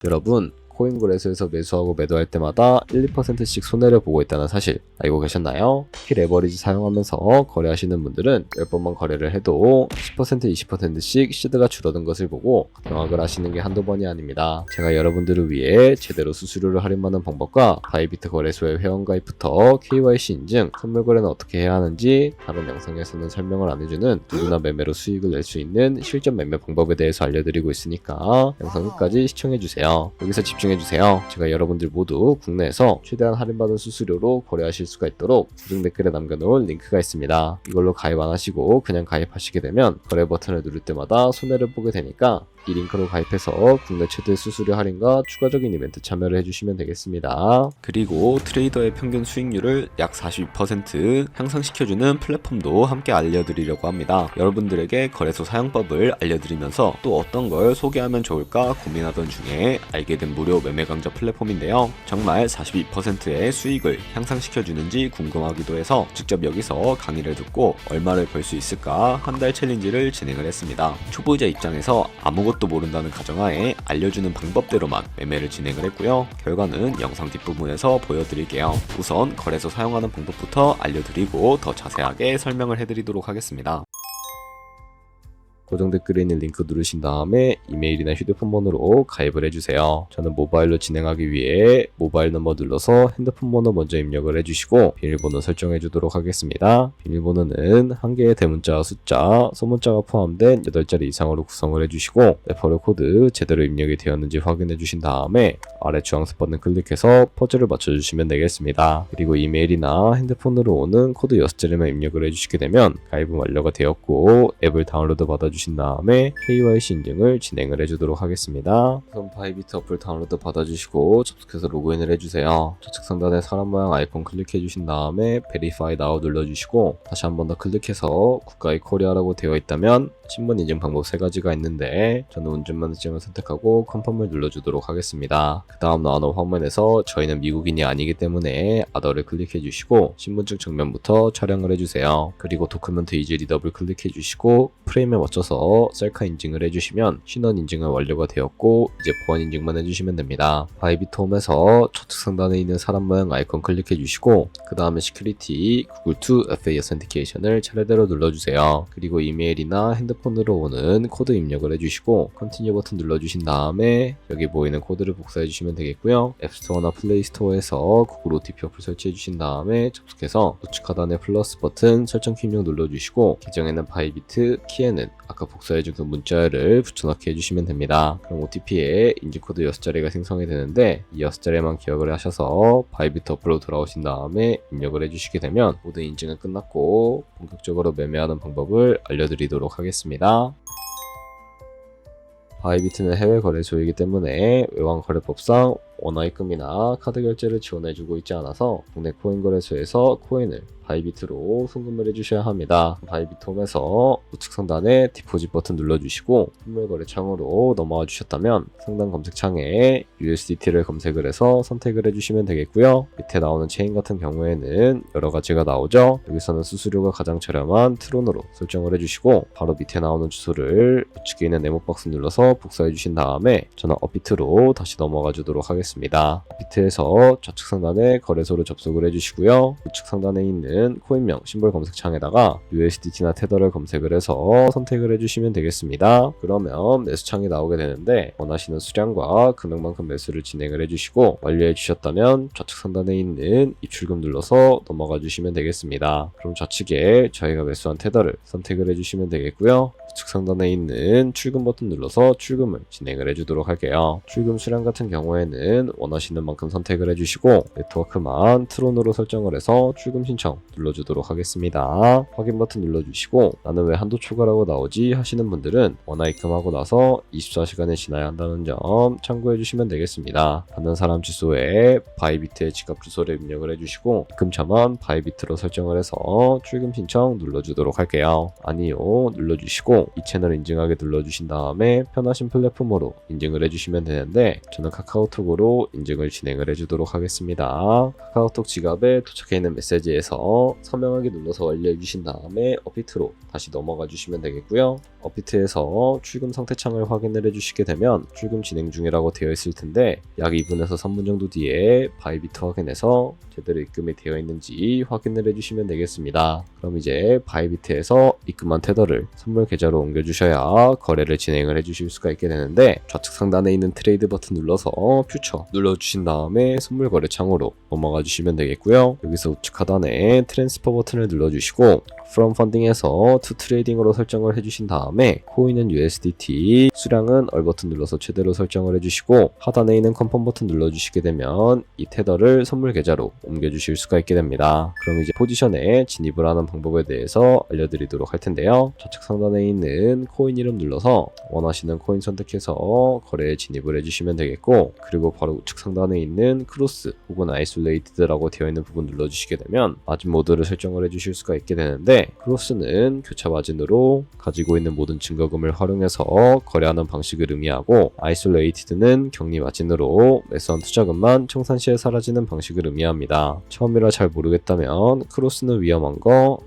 여러분, 코인 거래소에서 매수하고 매도할 때마다 1, 2%씩 손해를 보고 있다는 사실 알고 계셨나요? 특히 레버리지 사용하면서 거래하시는 분들은 10번만 거래를 해도 10%, 20%씩 시드가 줄어든 것을 보고 경악을 하시는 게 한두 번이 아닙니다. 제가 여러분들을 위해 제대로 수수료를 할인받는 방법과 바이비트 거래소의 회원가입부터 KYC 인증, 선물 거래는 어떻게 해야 하는지 다른 영상에서는 설명을 안 해주는 누구나 매매로 수익을 낼 수 있는 실전 매매 방법에 대해서 알려드리고 있으니까 영상 끝까지 시청해주세요. 여기서 집중해주세요. 제가 여러분들 모두 국내에서 최대한 할인받은 수수료로 거래하실 수가 있도록 고정 댓글에 남겨놓은 링크가 있습니다. 이걸로 가입 안 하시고 그냥 가입하시게 되면 거래 버튼을 누를 때마다 손해를 보게 되니까 이 링크로 가입해서 국내 최대 수수료 할인과 추가적인 이벤트 참여를 해주시면 되겠습니다. 그리고 트레이더의 평균 수익률을 약 42% 향상시켜주는 플랫폼도 함께 알려드리려고 합니다. 여러분들에게 거래소 사용법을 알려드리면서 또 어떤 걸 소개하면 좋을까 고민하던 중에 알게 된 무료 매매 강좌 플랫폼인데요. 정말 42%의 수익을 향상시켜주는지 궁금하기도 해서 직접 여기서 강의를 듣고 얼마를 벌 수 있을까 한 달 챌린지를 진행을 했습니다. 초보자 입장에서 아무것도 모른다는 가정하에 알려주는 방법대로만 매매를 진행을 했고요. 결과는 영상 뒷부분에서 보여드릴게요. 우선 거래소 사용하는 방법부터 알려드리고 더 자세하게 설명을 해드리도록 하겠습니다. 고정 댓글에 있는 링크 누르신 다음에 이메일이나 휴대폰 번호로 가입을 해주세요. 저는 모바일로 진행하기 위해 모바일 넘버 눌러서 핸드폰 번호 먼저 입력을 해주시고 비밀번호 설정해 주도록 하겠습니다. 비밀번호는 한 개의 대문자, 숫자, 소문자가 포함된 8자리 이상으로 구성을 해주시고 레퍼럴 코드 제대로 입력이 되었는지 확인해 주신 다음에 아래 주황색 버튼 클릭해서 퍼즐을 맞춰주시면 되겠습니다. 그리고 이메일이나 핸드폰으로 오는 코드 6자리만 입력을 해주시게 되면 가입은 완료가 되었고 앱을 다운로드 받아주신 다음에 KYC 인증을 진행을 해주도록 하겠습니다. 우선 바이비트 어플 다운로드 받아주시고 접속해서 로그인을 해주세요. 좌측 상단에 사람 모양 아이콘 클릭해주신 다음에 Verify Now 눌러주시고 다시 한 번 더 클릭해서 국가의 코리아라고 되어 있다면 신분 인증 방법 3가지가 있는데 저는 운전면허증을 선택하고 컨펌을 눌러주도록 하겠습니다. 그 다음 나오는 화면에서 저희는 미국인이 아니기 때문에 아더를 클릭해주시고 신분증 정면부터 촬영을 해주세요. 그리고 도큐멘트 이지 리더블 클릭해주시고 프레임에 맞춰서 셀카 인증을 해주시면 신원 인증은 완료가 되었고 이제 보안 인증만 해주시면 됩니다. 바이비트 홈에서 좌측 상단에 있는 사람 모양 아이콘 클릭해주시고 그 다음에 시큐리티 구글 to FA 어센티케이션을 차례대로 눌러주세요. 그리고 이메일이나 핸드폰으로 오는 코드 입력을 해주시고 컨티뉴 버튼 눌러주신 다음에 여기 보이는 코드를 복사해주시면 되겠고요. 앱스토어나 플레이스토어에서 구글 OTP 어플 설치해주신 다음에 접속해서 우측 하단에 플러스 버튼 설정 키 입력 눌러주시고 계정에는 바이비트, 키에는 아까 복사해준 그 문자를 붙여넣기 해주시면 됩니다. 그럼 OTP에 인증코드 6자리가 생성이 되는데 이 6자리만 기억을 하셔서 바이비트 어플로 돌아오신 다음에 입력을 해주시게 되면 모든 인증은 끝났고 본격적으로 매매하는 방법을 알려드리도록 하겠습니다. 바이비트는 해외 거래소이기 때문에 외환거래법상 원화입금이나 카드 결제를 지원해주고 있지 않아서 국내 코인 거래소에서 코인을 바이비트로 송금을 해주셔야 합니다. 바이비트 홈에서 우측 상단에 디포짓 버튼 눌러주시고 선물 거래 창으로 넘어와 주셨다면 상단 검색창에 USDT를 검색을 해서 선택을 해주시면 되겠고요. 밑에 나오는 체인 같은 경우에는 여러 가지가 나오죠. 여기서는 수수료가 가장 저렴한 트론으로 설정을 해주시고 바로 밑에 나오는 주소를 우측에 있는 네모박스 눌러서 복사해 주신 다음에 저는 업비트로 다시 넘어가 주도록 하겠습니다. 업비트에서 좌측 상단에 거래소를 접속을 해주시고요. 우측 상단에 있는 코인명 심볼 검색창에다가 USDT나 테더를 검색을 해서 선택을 해주시면 되겠습니다. 그러면 매수창이 나오게 되는데 원하시는 수량과 금액만큼 매수를 진행을 해주시고 완료해 주셨다면 좌측 상단에 있는 입출금 눌러서 넘어가 주시면 되겠습니다. 그럼 좌측에 저희가 매수한 테더를 선택을 해주시면 되겠고요. 우측 상단에 있는 출금 버튼 눌러서 출금을 진행을 해주도록 할게요. 출금 수량 같은 경우에는 원하시는 만큼 선택을 해주시고 네트워크만 트론으로 설정을 해서 출금 신청 눌러주도록 하겠습니다. 확인 버튼 눌러주시고 나는 왜 한도 초과라고 나오지 하시는 분들은 원화 입금하고 나서 24시간이 지나야 한다는 점 참고해 주시면 되겠습니다. 받는 사람 주소에 바이비트의 지갑 주소를 입력을 해주시고 입금처만 바이비트로 설정을 해서 출금 신청 눌러주도록 할게요. 아니요 눌러주시고 되고 이 채널 인증하게 눌러주신 다음에 편하신 플랫폼으로 인증을 해주시면 되는데 저는 카카오톡으로 인증을 진행을 해주도록 하겠습니다. 카카오톡 지갑에 도착해 있는 메시지에서 서명하기 눌러서 완료해주신 다음에 업비트로 다시 넘어가 주시면 되겠고요. 업비트에서 출금 상태창을 확인을 해주시게 되면 출금 진행 중이라고 되어 있을 텐데 약 2분에서 3분 정도 뒤에 바이비트 확인해서 제대로 입금이 되어 있는지 확인을 해주시면 되겠습니다. 그럼 이제 바이비트에서 입금한 테더를 선물 계좌로 옮겨주셔야 거래를 진행을 해주실 수가 있게 되는데 좌측 상단에 있는 트레이드 버튼 눌러서 퓨처 눌러주신 다음에 선물 거래 창으로 넘어가 주시면 되겠고요. 여기서 우측 하단에 트랜스퍼 버튼을 눌러주시고 From Funding에서 To Trading으로 설정을 해주신 다음에 코인은 USDT, 수량은 얼 버튼 눌러서 최대로 설정을 해주시고 하단에 있는 컨펌 버튼 눌러주시게 되면 이 테더를 선물 계좌로 옮겨주실 수가 있게 됩니다. 그럼 이제 포지션에 진입을 하는 방법에 대해서 알려드리도록 할 텐데요. 좌측 상단에 있는 코인 이름 눌러서 원하시는 코인 선택해서 거래에 진입을 해주시면 되겠고 그리고 바로 우측 상단에 있는 크로스 혹은 아이솔레이티드라고 되어 있는 부분 눌러주시게 되면 마진 모드를 설정을 해주실 수가 있게 되는데 크로스는 교차 마진으로 가지고 있는 모든 증거금을 활용해서 거래하는 방식을 의미하고 아이솔레이티드는 격리 마진으로 매수한 투자금만 청산 시에 사라지는 방식을 의미합니다. 처음이라 잘 모르겠다면 크로스는 위험한 거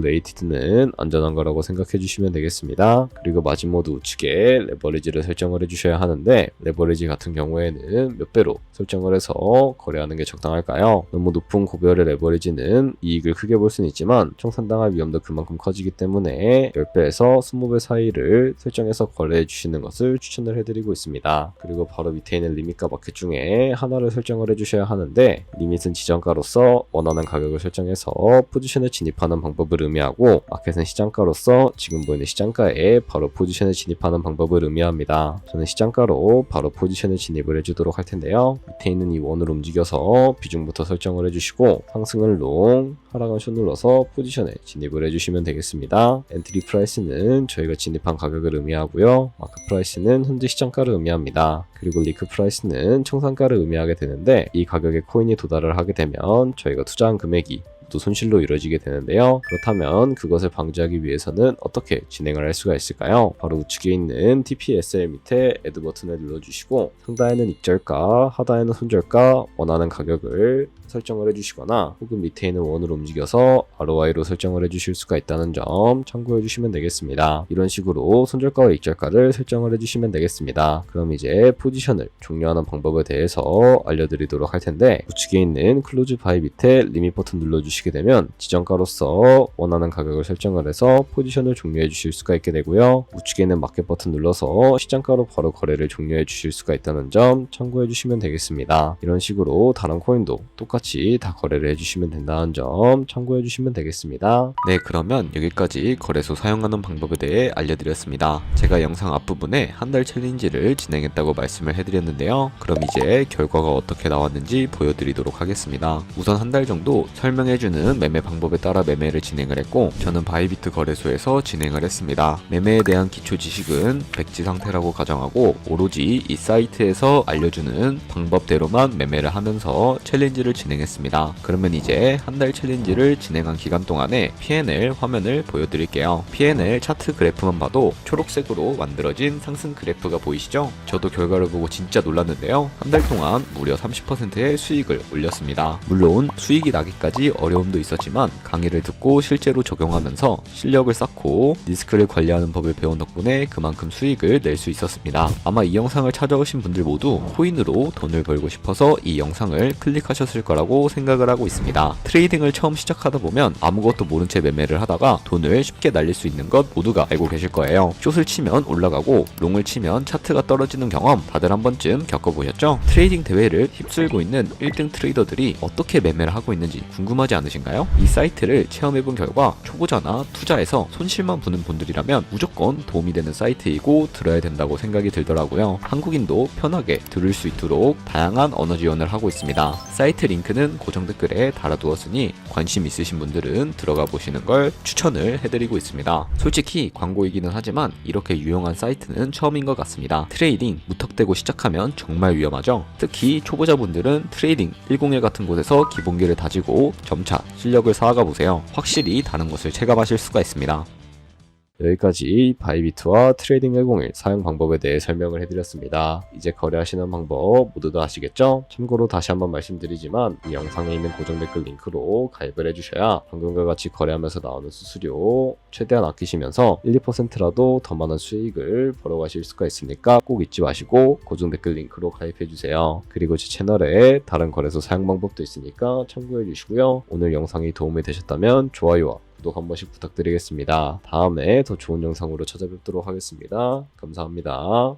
아이솔레이티드는 안전한 거라고 생각해 주시면 되겠습니다. 그리고 마진 모드 우측에 레버리지를 설정을 해주셔야 하는데 레버리지 같은 경우에는 몇 배로 설정을 해서 거래하는 게 적당할까요? 너무 높은 고별의 레버리지는 이익을 크게 볼 수는 있지만 청산당할 위험도 그만큼 커지기 때문에 10배에서 20배 사이를 설정해서 거래해 주시는 것을 추천을 해드리고 있습니다. 그리고 바로 밑에 있는 리밋과 마켓 중에 하나를 설정을 해주셔야 하는데 리밋은 지정가로서 원하는 가격을 설정해서 포지션에 진입하는 방법을 의미하고 마켓은 시장가로서 지금 보이는 시장가에 바로 포지션에 진입하는 방법을 의미합니다. 저는 시장가로 바로 포지션에 진입을 해주도록 할 텐데요. 밑에 있는 이 원을 움직여서 비중부터 설정을 해주시고 상승은 롱, 하락은 숏 눌러서 포지션에 진입을 해주시면 되겠습니다. 엔트리 프라이스는 저희가 진입한 가격을 의미하고요. 마크 프라이스는 현재 시장가를 의미합니다. 그리고 리크 프라이스는 청산가를 의미하게 되는데 이 가격에 코인이 도달을 하게 되면 저희가 투자한 금액이 또 손실로 이루어지게 되는데요. 그렇다면 그것을 방지하기 위해서는 어떻게 진행을 할 수가 있을까요? 바로 우측에 있는 TPSL 밑에 Add 버튼을 눌러주시고 상단에는 입절가, 하단에는 손절가, 원하는 가격을 설정을 해주시거나 혹은 밑에 있는 원을 움직여서 ROI로 설정을 해주실 수가 있다는 점 참고해 주시면 되겠습니다. 이런 식으로 손절가와 입절가를 설정을 해주시면 되겠습니다. 그럼 이제 포지션을 종료하는 방법에 대해서 알려드리도록 할 텐데 우측에 있는 클로즈 바이 밑에 리밋 버튼 눌러주시게 되면 지정가로서 원하는 가격을 설정을 해서 포지션을 종료해 주실 수가 있게 되고요. 우측에 있는 마켓 버튼 눌러서 시장가로 바로 거래를 종료해 주실 수가 있다는 점 참고해 주시면 되겠습니다. 이런 식으로 다른 코인도 똑같이 다 거래를 해주시면 된다는 점 참고해 주시면 되겠습니다. 네, 그러면 여기까지 거래소 사용하는 방법에 대해 알려드렸습니다. 제가 영상 앞부분에 한 달 챌린지를 진행했다고 말씀을 해드렸는데요. 그럼 이제 결과가 어떻게 나왔는지 보여드리도록 하겠습니다. 우선 한 달 정도 설명해주는 매매 방법에 따라 매매를 진행을 했고 저는 바이비트 거래소에서 진행을 했습니다. 매매에 대한 기초 지식은 백지 상태라고 가정하고 오로지 이 사이트에서 알려주는 방법대로만 매매를 하면서 챌린지를 진행했습니다. 그러면 이제 한 달 챌린지를 진행한 기간 동안에 P&L 화면을 보여드릴게요. P&L 차트 그래프만 봐도 초록색으로 만들어진 상승 그래프가 보이시죠? 저도 결과를 보고 진짜 놀랐는데요. 한 달 동안 무려 30%의 수익을 올렸습니다. 물론 수익이 나기까지 어려움도 있었지만 강의를 듣고 실제로 적용하면서 실력을 쌓고 리스크를 관리하는 법을 배운 덕분에 그만큼 수익을 낼 수 있었습니다. 아마 이 영상을 찾아오신 분들 모두 코인으로 돈을 벌고 싶어서 이 영상을 클릭하셨을 거라고 생각을 하고 있습니다. 트레이딩을 처음 시작하다 보면 아무것도 모른 채 매매를 하다가 돈을 쉽게 날릴 수 있는 것 모두가 알고 계실 거예요. 숏을 치면 올라가고 롱을 치면 차트가 떨어지는 경험 다들 한 번쯤 겪어보셨죠? 트레이딩 대회를 휩쓸고 있는 1등 트레이더들이 어떻게 매매를 하고 있는지 궁금하지 않으신가요? 이 사이트를 체험해본 결과 초보자나 투자에서 손실만 보는 분들이라면 무조건 도움이 되는 사이트이고 들어야 된다고 생각이 들더라고요. 한국인도 편하게 들을 수 있도록 다양한 언어 지원을 하고 있습니다. 사이트 링크는 고정 댓글에 달아두었으니 관심 있으신 분들은 들어가 보시는 걸 추천을 해드리고 있습니다. 솔직히 광고이기는 하지만 이렇게 유용한 사이트는 처음인 것 같습니다. 트레이딩 무턱대고 시작하면 정말 위험하죠. 특히 초보자분들은 트레이딩 101 같은 곳에서 기본기를 다지고 점차 실력을 쌓아가 보세요. 확실히 다른 것을 체감하실 수가 있습니다. 여기까지 바이비트와 트레이딩 101 사용 방법에 대해 설명을 해드렸습니다. 이제 거래하시는 방법 모두 다 아시겠죠? 참고로 다시 한번 말씀드리지만 이 영상에 있는 고정 댓글 링크로 가입을 해주셔야 방금과 같이 거래하면서 나오는 수수료 최대한 아끼시면서 1, 2%라도 더 많은 수익을 벌어가실 수가 있으니까 꼭 잊지 마시고 고정 댓글 링크로 가입해주세요. 그리고 제 채널에 다른 거래소 사용 방법도 있으니까 참고해주시고요. 오늘 영상이 도움이 되셨다면 좋아요와 구독 한 번씩 부탁드리겠습니다. 다음에 더 좋은 영상으로 찾아뵙도록 하겠습니다. 감사합니다.